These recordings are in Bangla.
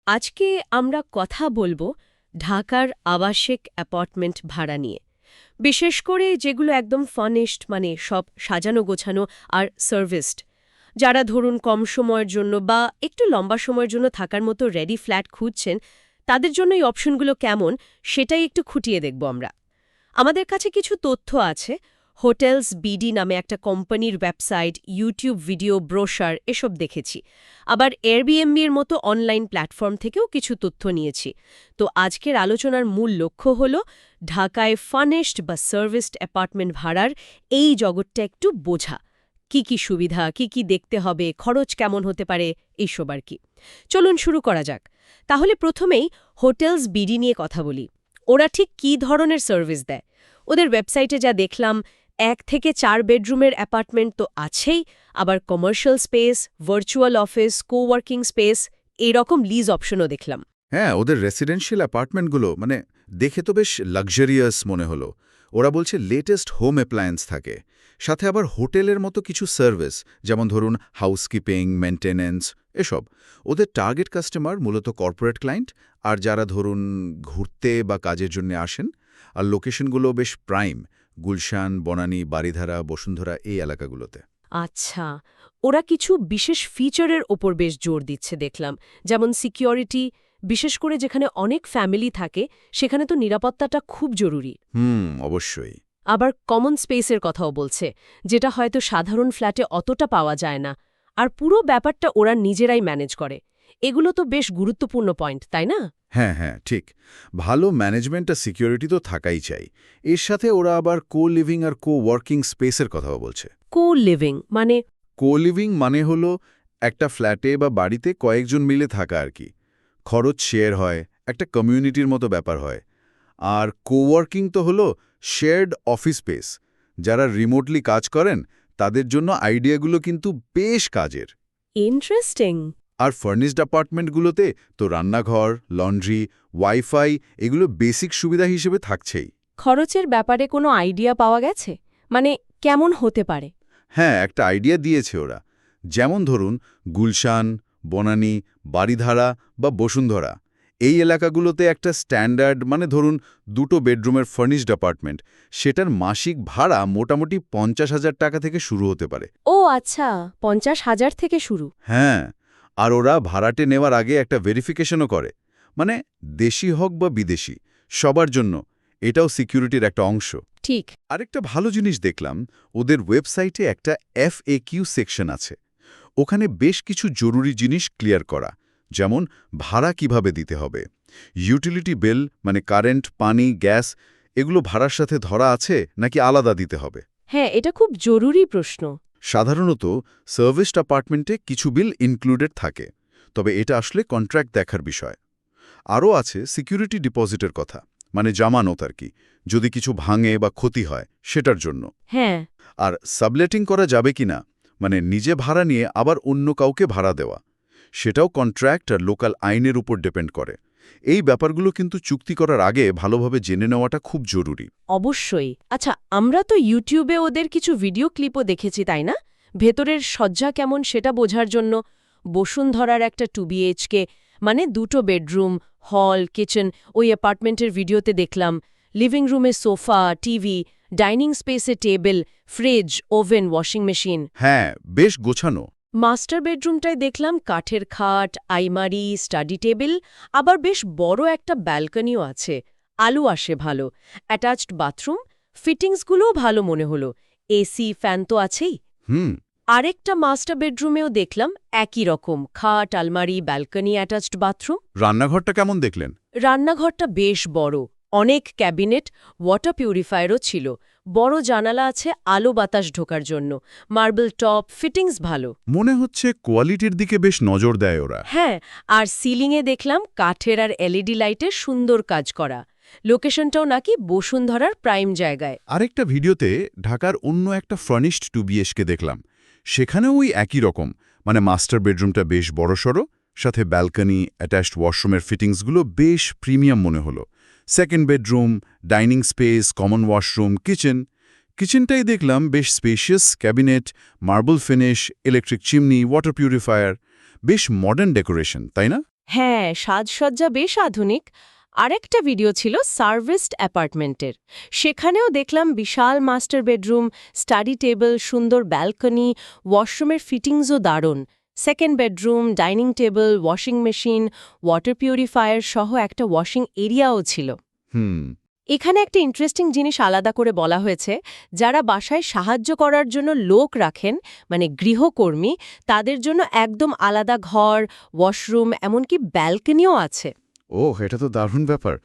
আজকে আমরা কথা বলবো ঢাকার আবাসিক অ্যাপার্টমেন্ট ভাড়া নিয়ে। বিশেষ করে যেগুলো একদম ফার্নিশড, মানে সব সাজানো গোছানো আর সার্ভিসড। যারা ধরুন কম সময়ের জন্য বা একটু লম্বা সময়ের জন্য থাকার মতো রেডি ফ্ল্যাট খুঁজছেন, তাদের জন্য এই অপশনগুলো কেমন সেটাই একটু খুঁটিয়ে দেখব আমরা। আমাদের কাছে কিছু তথ্য আছে। হোটেলস বিডি নামে একটা কোম্পানির ওয়েবসাইট, ইউটিউব ভিডিও, ব্রোশার এসব দেখেছি। আবার এয়ারবিএনবির মতো অনলাইন প্ল্যাটফর্ম থেকেও কিছু তথ্য নিয়েছি। তো আজকের আলোচনার মূল লক্ষ্য হল ঢাকায় ফার্নিশড বা সার্ভিসড অ্যাপার্টমেন্ট ভাড়ার এই জগৎটা একটু বোঝা। কি কি সুবিধা, কি কি দেখতে হবে, খরচ কেমন হতে পারে, এইসব আর কি। চলুন শুরু করা যাক। তাহলে প্রথমেই হোটেলস বিডি নিয়ে কথা বলি। ওরা ঠিক কী ধরনের সার্ভিস দেয়? ওদের ওয়েবসাইটে যা দেখলাম, 1 থেকে 4 বেডরুমের অ্যাপার্টমেন্ট তো আছেই, আবার commercial space, virtual office, coworking space, এইরকম লিজ অপশনও দেখলাম। হ্যাঁ, ওদের রেসিডেন্সিয়াল অ্যাপার্টমেন্টগুলো দেখে তো বেশ লাক্সারিয়াস মনে হলো। ওরা বলছে লেটেস্ট হোম অ্যাপ্লায়েন্স থাকে, সাথে আবার হোটেলের মতো কিছু সার্ভিস, যেমন ধরুন হাউসকিপিং, মেনটেন্যান্স এসব। ওদের টার্গেট কাস্টমার মূলত কর্পোরেট ক্লায়েন্ট আর যারা ধরুন ঘুরতে বা কাজের জন্য আসেন। আর লোকেশনগুলো বেশ প্রাইম, গুলশান, বনানী, বারিধারা, বসুন্ধরা এই এলাকাগুলোতে। আচ্ছা, ওরা কিছু বিশেষ ফিচারের ওপর বেশ জোর দিচ্ছে দেখলাম, যেমন সিকিউরিটি। বিশেষ করে যেখানে অনেক ফ্যামিলি থাকে সেখানে তো নিরাপত্তাটা খুব জরুরি। অবশ্যই। আবার কমন স্পেসের কথাও বলছে, যেটা হয়তো সাধারণ ফ্ল্যাটে অতটা পাওয়া যায় না। আর পুরো ব্যাপারটা ওরা নিজেরাই ম্যানেজ করে। এগুলো তো বেশ গুরুত্বপূর্ণ পয়েন্ট, তাই না? হ্যাঁ, ঠিক। ভালো ম্যানেজমেন্ট আর সিকিউরিটি তো থাকাই চাই। এর সাথে ওরা আবার লিভিং আর ওয়ার্কিং স্পেসের কথাও বলছে। লিভিং মানে? লিভিং মানে হলো একটা ফ্ল্যাটে বা বাড়িতে কয়েকজন মিলে থাকা আর কি। খরচ শেয়ার হয়, একটা কমিউনিটির মতো ব্যাপার হয়। আর ওয়ার্কিং তো হলো শেয়ার্ড অফিস স্পেস। যারা রিমোটলি কাজ করেন তাদের জন্য আইডিয়াগুলো কিন্তু বেশ কাজের। ইন্টারেস্টিং। আর ফার্নিশড অ্যাপার্টমেন্টগুলোতে তো রান্নাঘর, লন্ড্রি, ওয়াইফাই এগুলো বেসিক সুবিধা হিসেবে থাকছেই। খরচের ব্যাপারে কোনো আইডিয়া পাওয়া গেছে? মানে কেমন হতে পারে? হ্যাঁ, একটা আইডিয়া দিয়েছে ওরা। যেমন ধরুন গুলশান, বনানী, বারিধারা বা বসুন্ধরা এই এলাকাগুলোতে একটা স্ট্যান্ডার্ড, ধরুন 2 বেডরুমের ফার্নিশড অ্যাপার্টমেন্ট, সেটার মাসিক ভাড়া মোটামুটি 50,000 টাকা থেকে শুরু হতে পারে। ও আচ্ছা, 50,000 থেকে শুরু। হ্যাঁ, আর ওরা ভাড়াটে নেওয়ার আগে একটা ভেরিফিকেশনও করে। দেশি হোক বা বিদেশি, সবার জন্য। এটাও সিকিউরিটির একটা অংশ। ঠিক। আরেকটা ভালো জিনিস দেখলাম, ওদের ওয়েবসাইটে একটা FAQ সেকশন আছে। ওখানে বেশ কিছু জরুরি জিনিস ক্লিয়ার করা, যেমন ভাড়া কিভাবে দিতে হবে, ইউটিলিটি বিল কারেন্ট, পানি, গ্যাস এগুলো ভাড়ার সাথে ধরা আছে নাকি আলাদা দিতে হবে। হ্যাঁ, এটা খুব জরুরি প্রশ্ন। সাধারণত সার্ভিসড অ্যাপার্টমেন্টে কিছু বিল ইনক্লুডেড থাকে, তবে এটা আসলে কন্ট্রাক্ট দেখার বিষয়। আরও আছে সিকিউরিটি ডিপোজিটের কথা, জামানত আর কি, যদি কিছু ভাঙে বা ক্ষতি হয় সেটার জন্য। হ্যাঁ। আর সাবলেটিং করা যাবে কিনা, নিজে ভাড়া নিয়ে আবার অন্য কাউকে ভাড়া দেওয়া, সেটাও কন্ট্রাক্ট আর লোকাল আইনের উপর ডিপেন্ড করে। এই ব্যাপারগুলো কিন্তু চুক্তি করার আগে ভালোভাবে জেনে নেওয়াটা খুব জরুরি। অবশ্যই। আচ্ছা, আমরা তো ইউটিউবে ওদের কিছু ভিডিও ক্লিপও দেখেছি, তাই না? ভেতরের সজ্জা কেমন সেটা বোঝার জন্য। বসুন্ধরার একটা 2 BHK, 2 বেডরুম, হল, কিচেন, ওই অ্যাপার্টমেন্টের ভিডিওতে দেখলাম। লিভিং রুমে সোফা, টিভি, ডাইনিং স্পেসে table, fridge, oven, washing machine. হ্যাঁ, বেশ গোছানো। মাস্টার বেডরুমটায় দেখলাম কাঠের খাট, আইমারি, স্টাডি টেবিল, আবার বেশ বড় একটা ব্যালকনিও আছে। আলো আসে ভালো। অ্যাটাচড বাথরুম, ফিটিংসগুলোও ভালো মনে হলো। এসি, ফ্যান তো আছেই। আরেকটা মাস্টার বেডরুমেও দেখলাম একই রকম খাট, আলমারি, ব্যালকনি, অ্যাটাচড বাথরুম। রান্নাঘরটা কেমন দেখলেন? রান্নাঘরটা বেশ বড়, অনেক ক্যাবিনেট, ওয়াটার পিউরিফায়ারও ছিল। বড় জানালা আছে আলো বাতাস ঢোকার জন্য। মার্বেল টপ, ফিটিংস ভালো। মনে হচ্ছে কোয়ালিটির দিকে বেশ নজর দেয় ওরা। হ্যাঁ, আর সিলিংয়ে দেখলাম কাঠের আর এলইডি লাইটের সুন্দর কাজ করা। লোকেশনটাও নাকি বসুন্ধরার প্রাইম জায়গায়। আরেকটা ভিডিওতে ঢাকার অন্য একটা ফার্নিশড 2 BHK দেখলাম। সেখানেও ওই একই রকম, মাস্টার বেডরুমটা বেশ বড়সড়, সাথে ব্যালকনি, অ্যাটাচড ওয়াশরুমের ফিটিংসগুলো বেশ প্রিমিয়াম মনে হলো। Second bedroom, dining space, common washroom, কিচেনটাই দেখলাম বেশ spacious, cabinet, marble finish, electric chimney, water purifier, বেশ মডার্ন ডেকোরেশন, তাই না? হ্যাঁ, সাজসজ্জা বেশ আধুনিক। আরেকটা ভিডিও ছিল সার্ভিসড অ্যাপার্টমেন্টের। সেখানেও দেখলাম বিশাল মাস্টার বেডরুম, স্টাডি টেবিল, সুন্দর ব্যালকনি, ওয়াশরুমের ফিটিংসও দারুণ। Second bedroom, dining table, washing machine, water purifier সহ একটা ওয়াশিং এরিয়াও ছিল। হুম। এখানে একটা ইন্টারেস্টিং জিনিস আলাদা করে বলা হয়েছে, যারা বাসায় সাহায্য করার জন্য লোক রাখেন, মানে গৃহকর্মী, তাদের জন্য একদম আলাদা ঘর, ওয়াশরুম, এমনকি ব্যালকনিও আছে। এটা তো দারুণ ব্যাপার।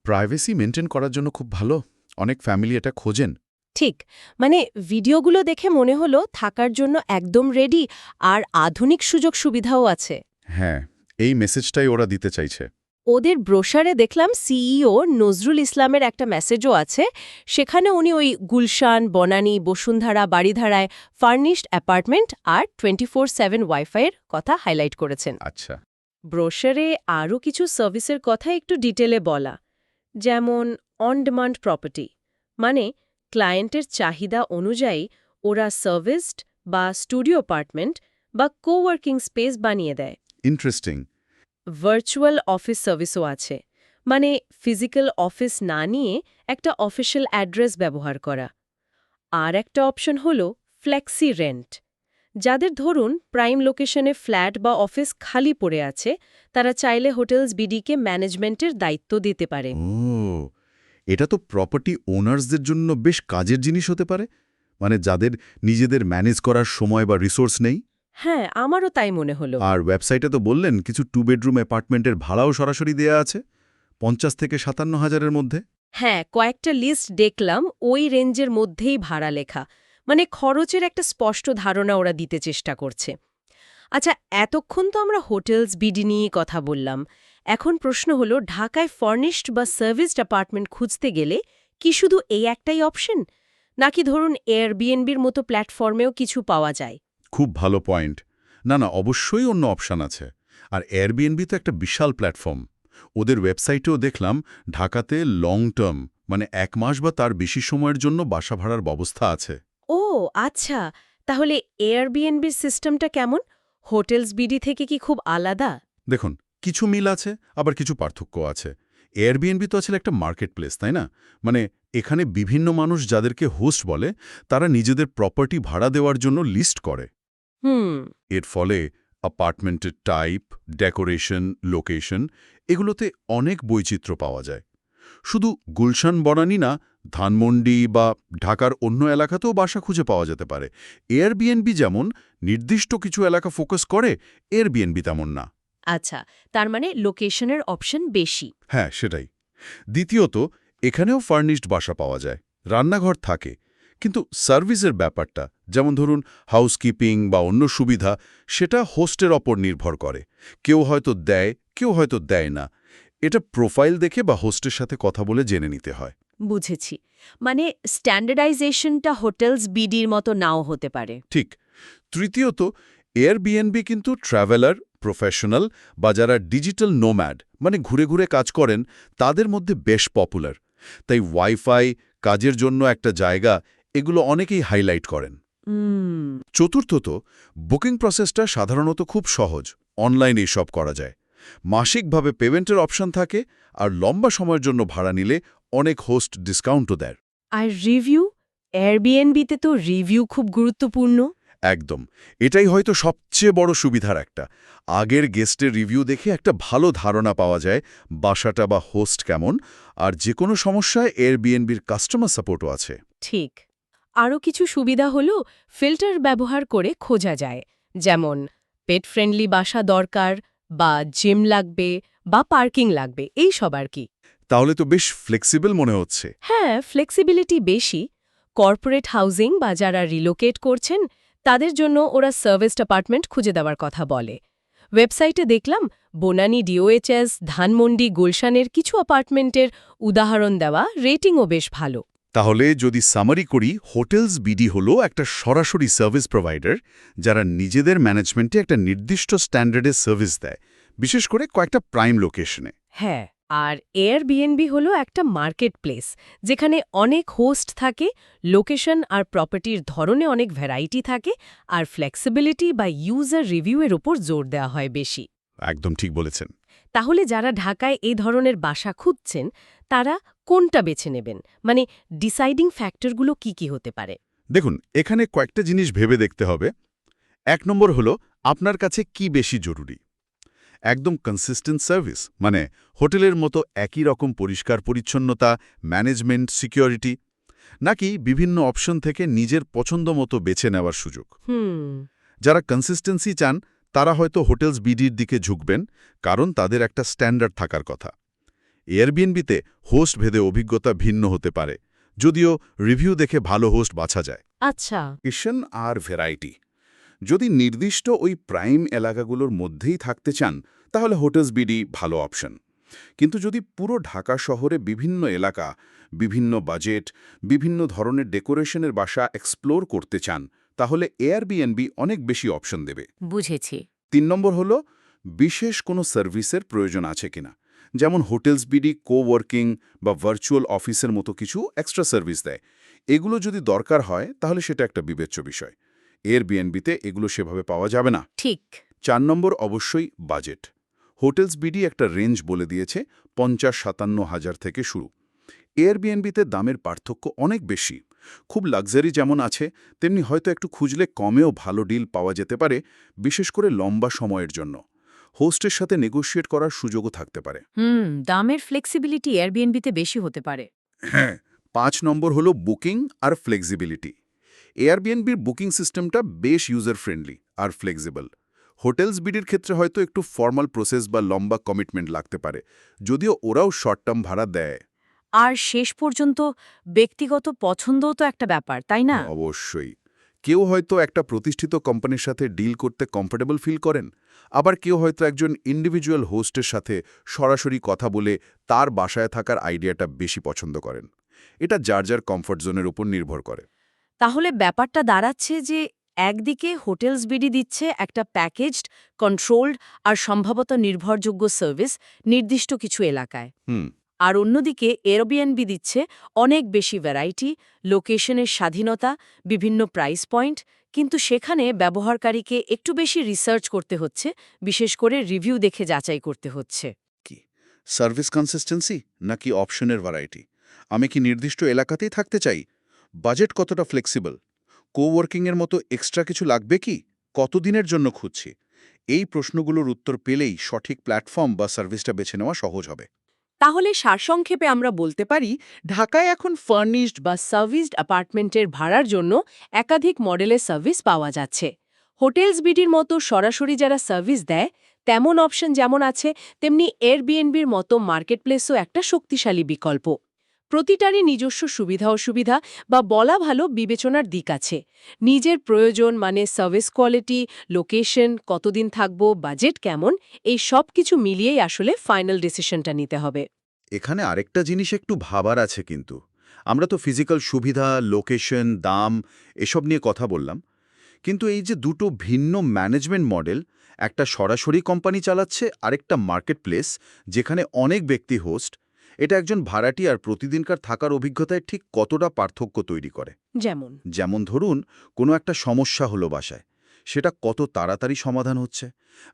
প্রাইভেসি মেনটেন করার জন্য খুব ভালো। অনেক ফ্যামিলি এটা খোঁজেন। ঠিক, মানে ভিডিওগুলো দেখে মনে হলো থাকার জন্য একদম রেডি, আর আধুনিক সুযোগ সুবিধাও আছে। হ্যাঁ, এই মেসেজটাই ওরা দিতে চাইছে। ওদের ব্রোশারে দেখলাম সিইও নজরুল ইসলামের একটা মেসেজও আছে। সেখানে উনি ওই গুলশান, বনানী, বসুন্ধরা, বাড়িধারায় ফার্নিশড অ্যাপার্টমেন্ট আর 24/7 ওয়াইফাইয়ের কথা হাইলাইট করেছেন। আচ্ছা। ব্রোশারে আরও কিছু সার্ভিসের কথা একটু ডিটেলে বলা, যেমন অন ডিমান্ড প্রপার্টি, মানে ক্লায়েন্টের চাহিদা অনুযায়ী ওরা সার্ভিসড বা স্টুডিও অ্যাপার্টমেন্ট বা কোওয়ার্কিং স্পেস বানিয়ে দেয়। ইন্টারেস্টিং। ভার্চুয়াল অফিস সার্ভিসও আছে, মানে ফিজিক্যাল অফিস না নিয়ে একটা অফিশিয়াল অ্যাড্রেস ব্যবহার করা। আর একটা অপশন হল ফ্লেক্সি রেন্ট। যাদের ধরুন প্রাইম লোকেশনে ফ্ল্যাট বা অফিস খালি পড়ে আছে, তারা চাইলে হোটেলস বিডিকে ম্যানেজমেন্টের দায়িত্ব দিতে পারে। এটা তো প্রপার্টি ওনার্সদের জন্য বেশ কাজের জিনিস হতে পারে, মানে যাদের নিজেদের ম্যানেজ করার সময় বা রিসোর্স নেই। হ্যাঁ, আমারও তাই মনে হলো। আর ওয়েবসাইটে তো বললেন কিছু 2 বেডরুম অ্যাপার্টমেন্টের ভাড়াও সরাসরি দেয়া আছে ৫০ থেকে ৫৭,০০০-এর মধ্যে। হ্যাঁ, কয়েকটা লিস্ট দেখলাম ওই রেঞ্জের মধ্যেই ভাড়া লেখা, মানে খরচের একটা স্পষ্ট ধারণা ওরা দিতে চেষ্টা করছে। আচ্ছা, এতক্ষণ তো আমরা হোটেলস বিডি নিয়ে কথা বললাম। এখন প্রশ্ন হলো, ঢাকায় ফার্নিশড বা সার্ভিসড অ্যাপার্টমেন্ট খুঁজতে গেলে কি শুধু এই একটাই অপশন, নাকি ধরুন এয়ারবিএনবির মতো প্ল্যাটফর্মেও কিছু পাওয়া যায়? খুব ভালো পয়েন্ট। না, অবশ্যই অন্য অপশান আছে। আর এয়ারবিএনবি তো একটা বিশাল প্ল্যাটফর্ম। ওদের ওয়েবসাইটেও দেখলাম ঢাকাতে লং টার্ম, মানে ১ মাস বা তার বেশি সময়ের জন্য বাসা ভাড়ার ব্যবস্থা আছে। ও আচ্ছা, তাহলে এয়ারবিএনবির সিস্টেমটা কেমন? হোটেলস বিডি থেকে কি খুব আলাদা? দেখুন, কিছু মিল আছে, আবার কিছু পার্থক্য আছে। এয়ারবিএনবি তো আসলে একটা মার্কেট প্লেস, তাই না? মানে এখানে বিভিন্ন মানুষ যাদেরকে হোস্ট বলে, তারা নিজেদের প্রপার্টি ভাড়া দেওয়ার জন্য লিস্ট করে। হুম। এর ফলে অ্যাপার্টমেন্টের টাইপ, ডেকোরেশন, লোকেশন এগুলোতে অনেক বৈচিত্র্য পাওয়া যায়। শুধু গুলশান বনানী না, ধানমন্ডি বা ঢাকার অন্য এলাকাতেও বাসা খুঁজে পাওয়া যেতে পারে। এয়ারবিএনবি যেমন নির্দিষ্ট কিছু এলাকা ফোকাস করে, এয়ারবিএনবি তেমন না। আচ্ছা, তার মানে লোকেশনের অপশন বেশি। হ্যাঁ, সেটাই। দ্বিতীয়ত, এখানেও ফার্নিশড বাসা পাওয়া যায়, রান্নাঘর থাকে, কিন্তু সার্ভিসের ব্যাপারটা, যেমন ধরুন হাউসকিপিং বা অন্য সুবিধা, সেটা হোস্টের ওপর নির্ভর করে। কেউ হয়তো দেয়, কেউ হয়তো দেয় না। এটা প্রোফাইল দেখে বা হোস্টের সাথে কথা বলে জেনে নিতে হয়। বুঝেছি, মানে স্ট্যান্ডার্ডাইজেশনটা হোটেলস বিডির মতো নাও হতে পারে। ঠিক। তৃতীয়ত, এয়ারবিএনবি কিন্তু ট্রাভেলার, প্রফেশনাল বা যারা ডিজিটাল নোম্যাড, মানে ঘুরে ঘুরে কাজ করেন, তাদের মধ্যে বেশ পপুলার। তাই ওয়াইফাই, কাজের জন্য একটা জায়গা, এগুলো অনেকেই হাইলাইট করেন। চতুর্থত, বুকিং প্রসেসটা সাধারণত খুব সহজ, অনলাইনেই সব করা যায়। মাসিকভাবে পেমেন্টের অপশন থাকে, আর লম্বা সময়ের জন্য ভাড়া নিলে অনেক হোস্ট ডিসকাউন্টও দেয়। আর রিভিউ? এয়ারবিএনবিতে তো রিভিউ খুব গুরুত্বপূর্ণ। একদম, এটাই হয়তো সবচেয়ে বড় সুবিধার একটা। আগের গেস্টের রিভিউ দেখে একটা ভালো ধারণা পাওয়া যায় বাসাটা বা হোস্ট কেমন। আর যে কোনো সমস্যায় এয়ারবিএনবির কাস্টমার সাপোর্টও আছে। ঠিক। আরও কিছু সুবিধা হলো ফিল্টার ব্যবহার করে খোঁজা যায়, যেমন পেট ফ্রেন্ডলি বাসা দরকার, বা জিম লাগবে, বা পার্কিং লাগবে, এই সব আর কি। তাহলে তো বেশ ফ্লেক্সিবল মনে হচ্ছে। হ্যাঁ, ফ্লেক্সিবিলিটি বেশি। কর্পোরেট হাউজিং বা যারা রিলোকেট করছেন, তাদের জন্য ওরা সার্ভিসড অ্যাপার্টমেন্ট খুঁজে দেওয়ার কথা বলে। ওয়েবসাইটে দেখলাম বনানী ডিওএইচএস, ধানমন্ডি, গুলশানের কিছু অ্যাপার্টমেন্টের উদাহরণ দেওয়া, রেটিংও বেশ ভালো। তাহলে যদি সামারি করি, হোটেলস বিডি হলো একটা সরাসরি সার্ভিস প্রোভাইডার, যারা নিজেদের ম্যানেজমেন্টে একটা নির্দিষ্ট স্ট্যান্ডার্ডের সার্ভিস দেয়, বিশেষ করে কয়েকটা প্রাইম লোকেশনে। হ্যাঁ, আর এয়ারবিএনবি হলো একটা মার্কেট প্লেস, যেখানে অনেক হোস্ট থাকে, লোকেশন আর প্রপার্টির ধরনে অনেক ভ্যারাইটি থাকে, আর ফ্লেক্সিবিলিটি বা ইউজার রিভিউয়ের ওপর জোর দেওয়া হয় বেশি। একদম ঠিক বলেছেন। তাহলে যারা ঢাকায় এই ধরনের বাসা খুঁজছেন তারা কোনটা বেছে নেবেন, মানে ডিসাইডিং ফ্যাক্টরগুলো কি কি হতে পারে? দেখুন, এখানে কয়েকটা জিনিস ভেবে দেখতে হবে। ১ নম্বর হলো আপনার কাছে কি বেশি জরুরি। একদম কনসিস্টেন্ট সার্ভিস, মানে হোটেলের মতো একই রকম পরিষ্কার পরিচ্ছন্নতা, ম্যানেজমেন্ট, সিকিউরিটি, নাকি বিভিন্ন অপশন থেকে নিজের পছন্দ মতো বেছে নেওয়ার সুযোগ। যারা কনসিস্টেন্সি চান তারা হয়তো হোটেলস বিডির দিকে ঝুঁকবেন, কারণ তাদের একটা স্ট্যান্ডার্ড থাকার কথা। এয়ারবিএনবিতে হোস্ট ভেদে অভিজ্ঞতা ভিন্ন হতে পারে, যদিও রিভিউ দেখে ভালো হোস্ট বাছা যায়। আচ্ছা, লোকেশন আর ভ্যারাইটি। যদি নির্দিষ্ট ওই প্রাইম এলাকাগুলোর মধ্যেই থাকতে চান তাহলে হোটেলস বিডি ভালো অপশন। কিন্তু যদি পুরো ঢাকা শহরে বিভিন্ন এলাকা, বিভিন্ন বাজেট, বিভিন্ন ধরনের ডেকোরেশনের বাসা এক্সপ্লোর করতে চান তাহলে এয়ারবিএনবি অনেক বেশি অপশন দেবে। বুঝেছি। ৩ নম্বর হলো বিশেষ কোনো সার্ভিসের প্রয়োজন আছে কিনা, যেমন হোটেলস বিডি কোওয়ার্কিং বা ভার্চুয়াল অফিসের মতো কিছু এক্সট্রা সার্ভিস দেয়। এগুলো যদি দরকার হয় তাহলে সেটা একটা বিবেচ্য বিষয়। এয়ারবিএনবিতে এগুলো সেভাবে পাওয়া যাবে না। ঠিক। ৪ নম্বর অবশ্যই বাজেট। হোটেলস বিডি একটা রেঞ্জ বলে দিয়েছে ৫০-৫৭ হাজার থেকে শুরু। এয়ারবিএনবিতে দামের পার্থক্য অনেক বেশি। খুব লাক্সারি যেমন আছে, তেমনি হয়তো একটু খুঁজলে কমেও ভালো ডিল পাওয়া যেতে পারে, বিশেষ করে লম্বা সময়ের জন্য। হোস্টের সাথে নেগোশিয়েট করার সুযোগও থাকতে পারে। দামের ফ্লেক্সিবিলিটি এয়ারবিএনবিতে বেশি হতে পারে। হ্যাঁ। ৫ নম্বর হলো বুকিং আর ফ্লেক্সিবিলিটি। এয়ারবিএনবির বুকিং সিস্টেমটা বেশ ইউজার ফ্রেন্ডলি আর ফ্লেক্সিবল। হোটেলস বিডির ক্ষেত্রে হয়তো একটু ফর্মাল প্রসেস বা লম্বা কমিটমেন্ট লাগতে পারে, যদিও ওরাও শর্ট টার্ম ভাড়া দেয়। আর শেষ পর্যন্ত ব্যক্তিগত পছন্দও তো একটা ব্যাপার, তাই না? অবশ্যই। কেউ হয়তো একটা প্রতিষ্ঠিত কোম্পানির সাথে ডিল করতে কমফোর্টেবল ফিল করেন, আবার কেউ হয়তো একজন ইন্ডিভিজুয়াল হোস্টের সাথে সরাসরি কথা বলে তার বাসায় থাকার আইডিয়াটা বেশি পছন্দ করেন। এটা যার যার কমফোর্ট জোনের উপর নির্ভর করে। তাহলে ব্যাপারটা দাঁড়াচ্ছে যে একদিকে হোটেলস বিডি দিচ্ছে একটা প্যাকেজড, কন্ট্রোলড আর সম্ভবত নির্ভরযোগ্য সার্ভিস নির্দিষ্ট কিছু এলাকায়, হুম। আর অন্যদিকে এয়ারবিএনবি দিচ্ছে অনেক বেশি ভ্যারাইটি, লোকেশনের স্বাধীনতা, বিভিন্ন প্রাইস পয়েন্ট, কিন্তু সেখানে ব্যবহারকারীকে একটু বেশি রিসার্চ করতে হচ্ছে, বিশেষ করে রিভিউ দেখে যাচাই করতে হচ্ছে। কি সার্ভিস কনসিস্টেন্সি নাকি অপশনের ভ্যারাইটি? আমি কি নির্দিষ্ট এলাকাতেই থাকতে চাই? বাজেট কতটা ফ্লেক্সিবল? কোওয়ার্কিংয়ের মতো এক্সট্রা কিছু লাগবে কি? কতদিনের জন্য খুঁজছি? এই প্রশ্নগুলোর উত্তর পেলেই সঠিক প্ল্যাটফর্ম বা সার্ভিসটা বেছে নেওয়া সহজ হবে। তাহলে সারসংক্ষেপে আমরা বলতে পারি ঢাকায় এখন ফার্নিশড বা সার্ভিসড অ্যাপার্টমেন্টের ভাড়ার জন্য একাধিক মডেলের সার্ভিস পাওয়া যাচ্ছে। হোটেলস বিডির মতো সরাসরি যারা সার্ভিস দেয় তেমন অপশন যেমন আছে, তেমনি এয়ারবিএনবির মতো মার্কেটপ্লেসও একটা শক্তিশালী বিকল্প। প্রতিটারই নিজস্ব সুবিধা অসুবিধা বা বলা ভালো বিবেচনার দিক আছে। নিজের প্রয়োজন মানে সার্ভিস কোয়ালিটি, লোকেশন, কতদিন থাকবো, বাজেট কেমন, এই সব কিছু মিলিয়েই আসলে ফাইনাল ডিসিশনটা নিতে হবে। এখানে আরেকটা জিনিস একটু ভাবার আছে কিন্তু। আমরা তো ফিজিক্যাল সুবিধা, লোকেশন, দাম এসব নিয়ে কথা বললাম, কিন্তু এই যে দুটো ভিন্ন ম্যানেজমেন্ট মডেল, একটা সরাসরি কোম্পানি চালাচ্ছে আরেকটা মার্কেটপ্লেস যেখানে অনেক ব্যক্তি হোস্ট, এটা একজন ভাড়াটিয়ার প্রতিদিনকার থাকার অভিজ্ঞতায় ঠিক কতটা পার্থক্য তৈরি করে? যেমন ধরুন কোনো একটা সমস্যা হলো বাসায়, সেটা কত তাড়াতাড়ি সমাধান হচ্ছে,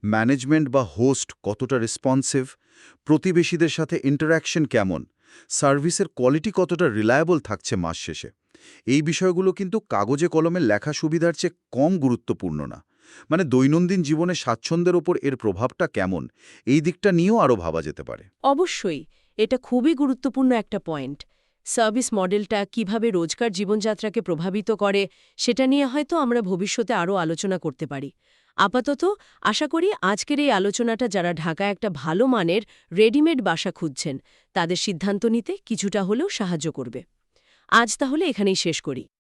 ম্যানেজমেন্ট বা হোস্ট কতটা রেসপন্সিভ, প্রতিবেশীদের সাথে ইন্টারঅ্যাকশন কেমন, সার্ভিসের কোয়ালিটি কতটা রিলায়েবল থাকছে মাস শেষে, এই বিষয়গুলো কিন্তু কাগজে কলমে লেখা সুবিধার চেয়ে কম গুরুত্বপূর্ণ না। মানে দৈনন্দিন জীবনে স্বাচ্ছন্দ্যের ওপর এর প্রভাবটা কেমন, এই দিকটা নিয়েও আরও ভাবা যেতে পারে। অবশ্যই, এটা খুবই গুরুত্বপূর্ণ একটা পয়েন্ট। সার্ভিস মডেলটা কিভাবে রোজকার জীবনযাত্রাকে প্রভাবিত করে সেটা নিয়ে হয়তো আমরা ভবিষ্যতে আরও আলোচনা করতে পারি। আপাতত আশা করি আজকের এই আলোচনাটা যারা ঢাকায় একটা ভালো মানের রেডিমেড বাসা খুঁজছেন তাদের সিদ্ধান্ত নিতে কিছুটা হলেও সাহায্য করবে। আজ তাহলে এখানেই শেষ করি।